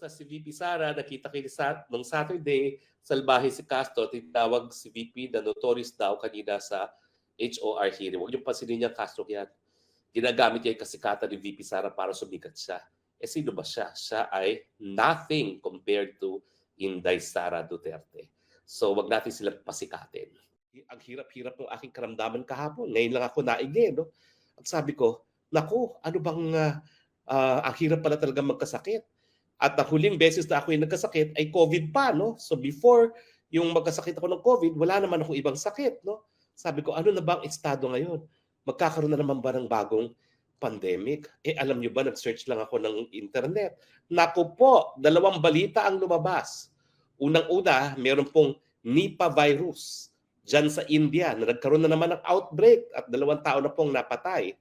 si VP Sara, nakita kayo nung Saturday, salbahe si Castro, tinawag si VP na notorious daw kanina sa HOR hearing. Huwag yung pansinin niya, Castro yan. Ginagamit niya yung kasikatan ni VP Sara para sumikat siya. Eh sino ba siya? Siya ay nothing compared to Inday Sara Duterte. So wag natin sila pasikatin. Ang hirap-hirap ng aking karamdaman kahapon. Ngayon lang ako naigi, no? At sabi ko, naku, ano bang ang hirap pala talaga magkasakit. At ang huling beses na ako yung nagkasakit ay COVID pa, no? So before yung magkasakit ako ng COVID, wala naman ako ibang sakit, no? Sabi ko, ano na ba ang estado ngayon? Magkakaroon na naman ba ng bagong pandemic? Eh alam nyo ba, nag-search lang ako ng internet. Naku po, dalawang balita ang lumabas. Unang-una, meron pong Nipah virus dyan sa India na nagkaroon na naman ng outbreak at 2 tao na pong napatay.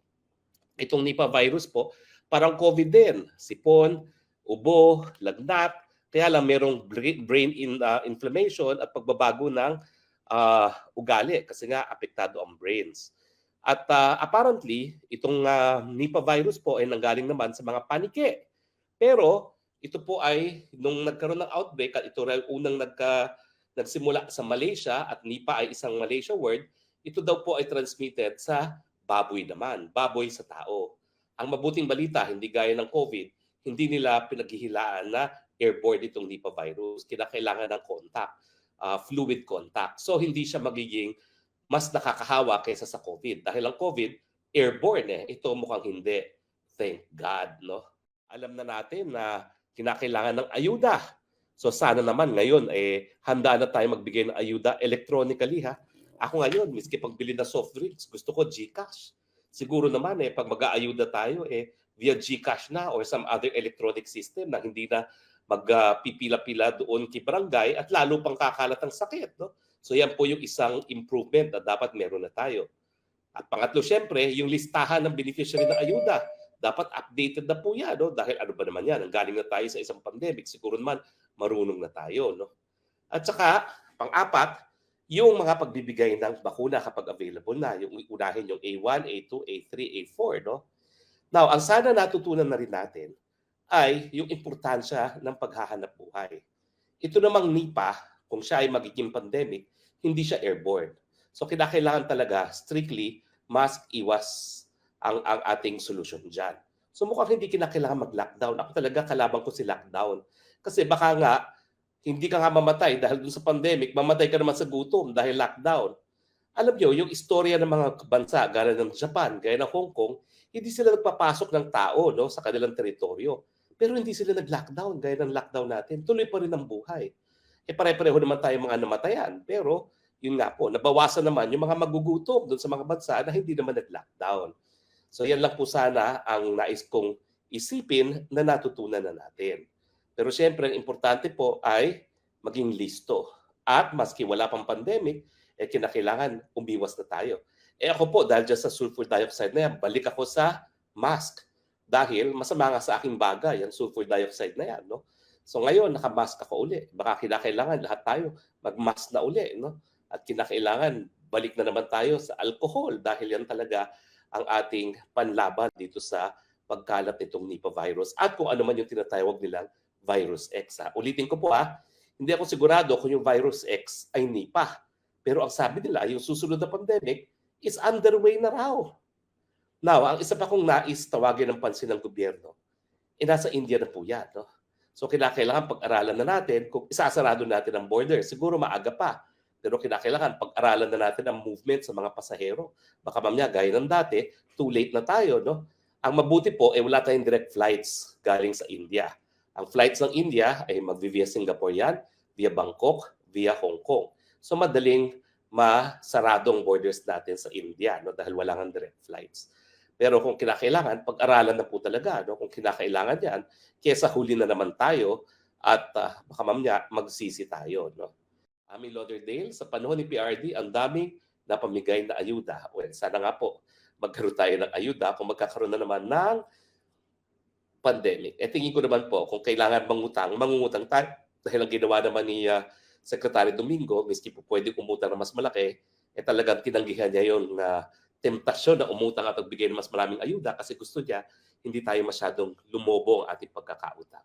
Itong Nipah virus po, parang COVID din. Sipon, ubo, lagnat. Kaya lang merong brain inflammation at pagbabago ng ugali kasi nga apektado ang brains. At apparently, itong Nipah virus po ay nanggaling naman sa mga paniki. Pero ito po ay nung nagkaroon ng outbreak at ito ay unang nagsimula sa Malaysia at Nipah ay isang Malaysia word, ito daw po ay transmitted sa baboy naman, baboy sa tao. Ang mabuting balita, hindi gaya ng COVID, hindi nila pinaghihilaan na airborne itong Nipah virus. Kinakailangan ng contact, fluid contact. So hindi siya magiging mas nakakahawa kaysa sa COVID. Dahil ang COVID, airborne eh. Ito mukhang hindi. Thank God, no? Alam na natin na kinakailangan ng ayuda. So sana naman ngayon handa na tayo magbigay ng ayuda electronically ha. Ako ngayon, miski pagbili na soft drinks, gusto ko GCash. Siguro naman pag mag-aayuda tayo via GCash na or some other electronic system na hindi na magpipila-pila doon kay barangay at lalo pang kakalat ang sakit, no? So yan po yung isang improvement na dapat meron na tayo. At pangatlo, syempre, yung listahan ng beneficiary ng ayuda. Dapat updated na po yan, no? Dahil ano ba naman yan? Galing na tayo sa isang pandemic. Siguro naman, marunong na tayo, no? At saka, pang-apat, yung mga pagbibigay ng bakuna kapag available na. Yung unahin yung A1, A2, A3, A4, no? Now, ang sana natutunan na rin natin ay yung importansya ng paghahanap buhay. Ito namang Nipah, kung siya ay magiging pandemic, hindi siya airborne. So, kinakailangan talaga strictly mask iwas ang ating solusyon dyan. So mukhang hindi kinakailangan mag-lockdown. Ako talaga kalaban ko si lockdown. Kasi baka nga, hindi ka nga mamatay dahil dun sa pandemic, mamatay ka naman sa gutom dahil lockdown. Alam nyo, yung istorya ng mga bansa, gaya ng Japan, gaya ng Hong Kong, hindi sila nagpapasok ng tao no, sa kanilang teritoryo. Pero hindi sila nag-lockdown, gaya ng lockdown natin. Tuloy pa rin ang buhay. Pare-pareho naman tayo mga namatayan. Pero yun nga po, nabawasan naman yung mga magugutom doon sa mga bansa na hindi naman nag-lockdown. So yan lang po sana ang nais kong isipin na natutunan na natin. Pero siyempre, ang importante po ay maging listo. At maski wala pang pandemic, kinakailangan umiwas na tayo. Ako po, dahil dyan sa sulfur dioxide na yan, balik ako sa mask. Dahil masama nga sa aking bagay, yung sulfur dioxide na yan. No? So ngayon, nakamask ako uli. Baka kinakailangan lahat tayo magmask na uli. No? At kinakailangan balik na naman tayo sa alcohol dahil yan talaga ang ating panlaban dito sa pagkalat nitong Nipah virus at kung ano man yung tinatawag nilang virus X. Ulitin ko po hindi ako sigurado kung yung virus X ay Nipah. Pero ang sabi nila, yung susunod na pandemic is underway na raw. Now, ang isa pa kong nais tawagin ng pansin ng gobyerno, nasa India na po yan. No? So kinakailangan pag-aralan na natin kung isasarado natin ang border. Siguro maaga pa. Pero kinakailangan pag-aralan na natin ang movement sa mga pasahero. Baka mamaya, gaya ng dati, too late na tayo. No? Ang mabuti po, wala tayong direct flights galing sa India. Ang flights ng India ay mag-via Singapore yan, via Bangkok, via Hong Kong. So madaling masaradong borders natin sa India no? Dahil wala nga direct flights. Pero kung kinakailangan, pag-aralan na po talaga. No? Kung kinakailangan yan, kesa huli na naman tayo at baka mamaya magsisi tayo. No? Ami Lauderdale, sa panahon ni PRD, ang daming napamigay na ayuda. Well, sana nga po magkaroon tayo ng ayuda kung magkakaroon na naman ng pandemic. Tingin ko naman po, kung kailangan mangungutang tayo. Dahil ang ginawa naman ni Secretary Domingo, miski po pwede umutang na mas malaki, talagang tinanggihan niya yun na temptasyon na umutang at magbigay ng mas maraming ayuda kasi gusto niya hindi tayo masyadong lumobo ang ating pagkakautang.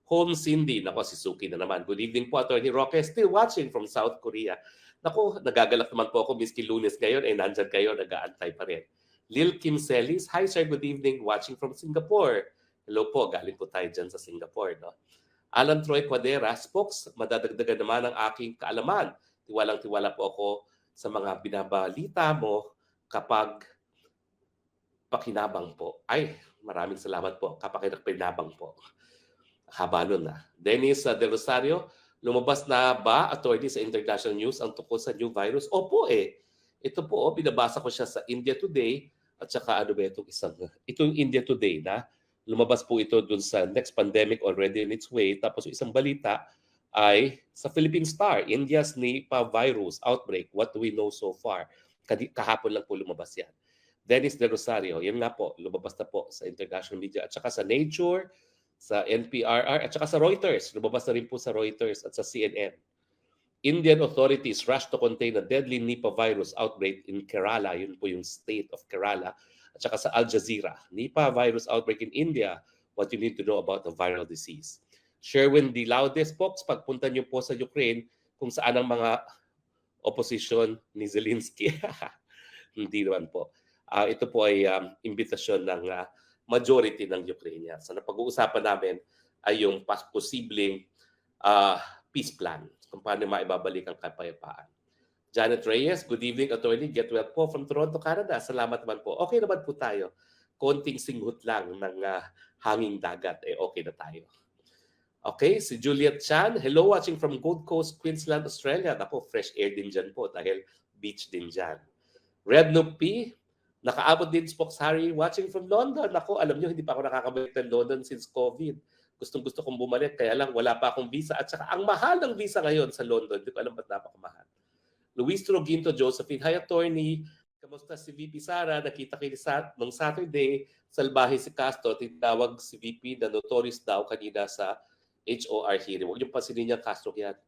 Home Cindy, nako si Suki na naman. Good evening po, Attorney Roque. Still watching from South Korea. Nako, nagagalak naman po ako, miski Lunes ngayon, nandyan kayo, nag-aantay pa rin. Lil Kim Celis, hi sir, good evening, watching from Singapore. Hello po, galing po tayo dyan sa Singapore. No? Alan Troy Quadera, Spokes, madadagdagan naman ang aking kaalaman. Tiwalang-tiwala po ako sa mga binabalita mo kapag pakinabang po. Ay, maraming salamat po. Kapag pinabang po. Haba nun na. Dennis Del Rosario, lumabas na ba, attorney, sa international news ang tungkol sa new virus? Opo eh. Ito po, binabasa ko siya sa India Today at saka ano ba itong isang, itong India Today na lumabas po ito dun sa next pandemic already in its way. Tapos yung isang balita ay sa Philippine Star, India's Nipah virus outbreak. What do we know so far? Kahapon lang po lumabas yan. Dennis Del Rosario, yan nga po, lumabas na po sa international media at saka sa Nature, sa NPRR at saka sa Reuters. Lumabas na rin po sa Reuters at sa CNN. Indian authorities rush to contain a deadly Nipah virus outbreak in Kerala. Yun po yung state of Kerala. At saka sa Al Jazeera. Nipah virus outbreak in India. What you need to know about the viral disease. Sherwin D. Laudes, folks, pagpunta niyo po sa Ukraine kung saan ang mga opposition ni Zelensky. Hindi naman po. Ito po ay imbitasyon ng majority ng Ukrainians. So napag-uusapan namin ay yung posibleng peace plan kung paano maibabalik ang kapayapaan. Janet Reyes, good evening, attorney. Get well po from Toronto, Canada. Salamat naman po. Okay naman po tayo. Konting singhot lang ng hanging dagat. Okay na tayo. Okay, si Juliet Chan. Hello, watching from Gold Coast, Queensland, Australia. Ako, fresh air din dyan po dahil beach din dyan. Red Noob P. Nakaabot din Spokes Harry watching from London. Ako, alam nyo, hindi pa ako nakakabalik ng London since COVID. Gustong-gusto kong bumalik, kaya lang wala pa akong visa. At saka ang mahal ng visa ngayon sa London. Hindi ko alam ba't napakamahal. Luis Troginto, Josephine, hi attorney. Kamusta si VP Sara? Nakita kayo nung Saturday, salbahe si Castro. Tinawag si VP na notorious daw kanina sa HOR hearing. Huwag yung pansinin niya, Castro yan.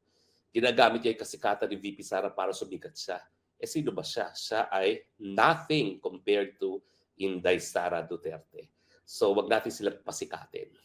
Ginagamit niya yung kasikatan ni VP Sara para sumikat siya. Sino ba siya? Siya ay nothing compared to Inday Sara Duterte. So wag natin silang pasikatin.